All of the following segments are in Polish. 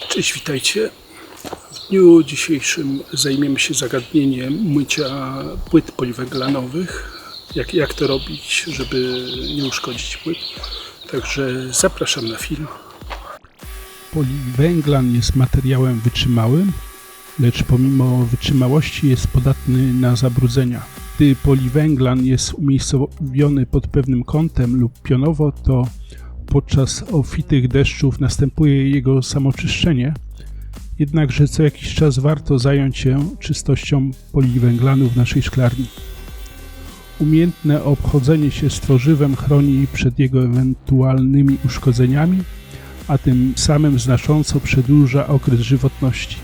Cześć, witajcie. W dniu dzisiejszym zajmiemy się zagadnieniem mycia płyt poliwęglanowych. Jak to robić, żeby nie uszkodzić płyt. Także zapraszam na film. Poliwęglan jest materiałem wytrzymałym, lecz pomimo wytrzymałości jest podatny na zabrudzenia. Gdy poliwęglan jest umiejscowiony pod pewnym kątem lub pionowo, to podczas obfitych deszczów następuje jego samoczyszczenie. Jednakże co jakiś czas warto zająć się czystością poliwęglanu w naszej szklarni. Umiejętne obchodzenie się z tworzywem chroni przed jego ewentualnymi uszkodzeniami, a tym samym znacząco przedłuża okres żywotności.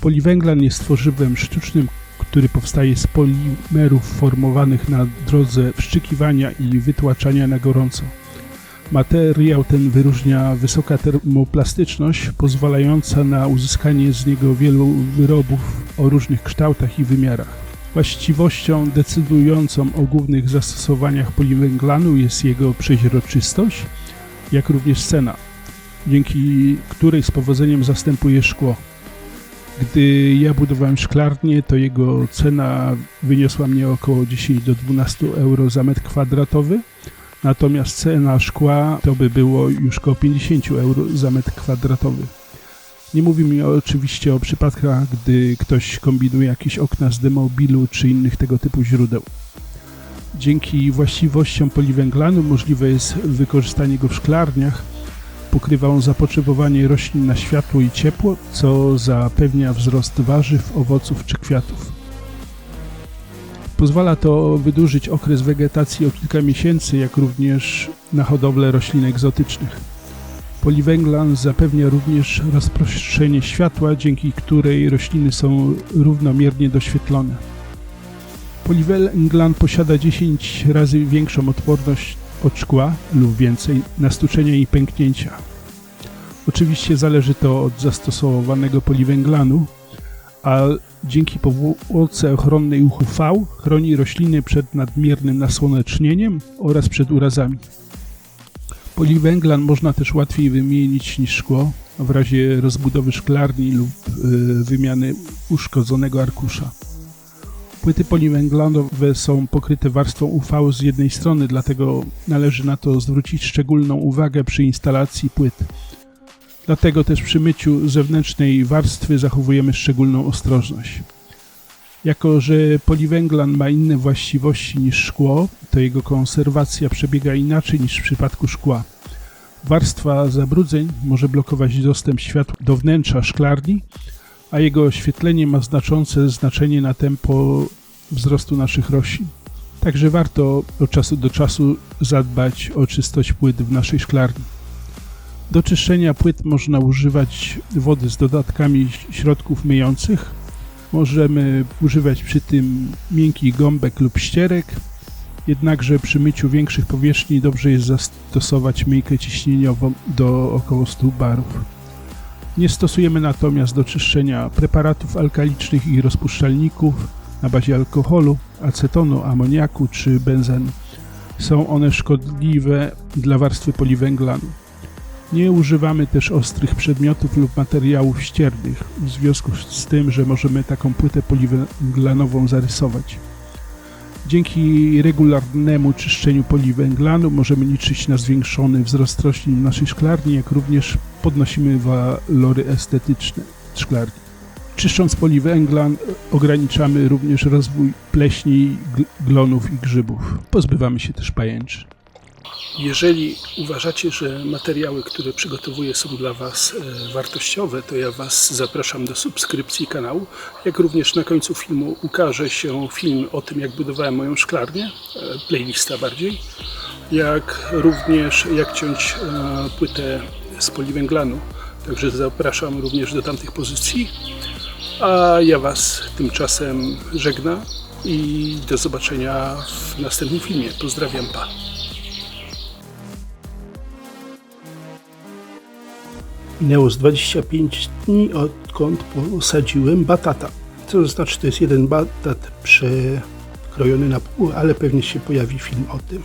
Poliwęglan jest tworzywem sztucznym, który powstaje z polimerów formowanych na drodze wszczykiwania i wytłaczania na gorąco. Materiał ten wyróżnia wysoka termoplastyczność, pozwalająca na uzyskanie z niego wielu wyrobów o różnych kształtach i wymiarach. Właściwością decydującą o głównych zastosowaniach poliwęglanu jest jego przeźroczystość, jak również cena, dzięki której z powodzeniem zastępuje szkło. Gdy ja budowałem szklarnię, to jego cena wyniosła mnie około 10 do 12 euro za metr kwadratowy, natomiast cena szkła to by było już około 50 euro za metr kwadratowy. Nie mówimy oczywiście o przypadkach, gdy ktoś kombinuje jakieś okna z demobilu czy innych tego typu źródeł. Dzięki właściwościom poliwęglanu możliwe jest wykorzystanie go w szklarniach. Pokrywa on zapotrzebowanie roślin na światło i ciepło, co zapewnia wzrost warzyw, owoców czy kwiatów. Pozwala to wydłużyć okres wegetacji o kilka miesięcy, jak również na hodowlę roślin egzotycznych. Poliwęglan zapewnia również rozproszenie światła, dzięki której rośliny są równomiernie doświetlone. Poliwęglan posiada 10 razy większą odporność od szkła lub więcej na stuczenia i pęknięcia. Oczywiście zależy to od zastosowanego poliwęglanu, a dzięki powłoce ochronnej UV chroni rośliny przed nadmiernym nasłonecznieniem oraz przed urazami. Poliwęglan można też łatwiej wymienić niż szkło w razie rozbudowy szklarni lub wymiany uszkodzonego arkusza. Płyty poliwęglanowe są pokryte warstwą UV z jednej strony, dlatego należy na to zwrócić szczególną uwagę przy instalacji płyt. Dlatego też przy myciu zewnętrznej warstwy zachowujemy szczególną ostrożność. Jako że poliwęglan ma inne właściwości niż szkło, to jego konserwacja przebiega inaczej niż w przypadku szkła. Warstwa zabrudzeń może blokować dostęp światła do wnętrza szklarni, a jego oświetlenie ma znaczące znaczenie na tempo wzrostu naszych roślin. Także warto od czasu do czasu zadbać o czystość płyt w naszej szklarni. Do czyszczenia płyt można używać wody z dodatkami środków myjących. Możemy używać przy tym miękkich gąbek lub ścierek, jednakże przy myciu większych powierzchni dobrze jest zastosować myjkę ciśnieniową do około 100 barów. Nie stosujemy natomiast do czyszczenia preparatów alkalicznych i rozpuszczalników na bazie alkoholu, acetonu, amoniaku czy benzenu. Są one szkodliwe dla warstwy poliwęglanu. Nie używamy też ostrych przedmiotów lub materiałów ściernych, w związku z tym, że możemy taką płytę poliwęglanową zarysować. Dzięki regularnemu czyszczeniu poliwęglanu możemy liczyć na zwiększony wzrost roślin w naszej szklarni, jak również podnosimy walory estetyczne szklarni. Czyszcząc poliwęglan ograniczamy również rozwój pleśni, glonów i grzybów. Pozbywamy się też pajęczy. Jeżeli uważacie, że materiały, które przygotowuję, są dla Was wartościowe, to ja Was zapraszam do subskrypcji kanału. Jak również na końcu filmu ukaże się film o tym, jak budowałem moją szklarnię, playlista bardziej, jak również jak ciąć płytę z poliwęglanu. Także zapraszam również do tamtych pozycji. A ja Was tymczasem żegnam i do zobaczenia w następnym filmie. Pozdrawiam, pa! Minęło z 25 dni, odkąd posadziłem batata. Co znaczy, to jest jeden batat przekrojony na pół, ale pewnie się pojawi film o tym.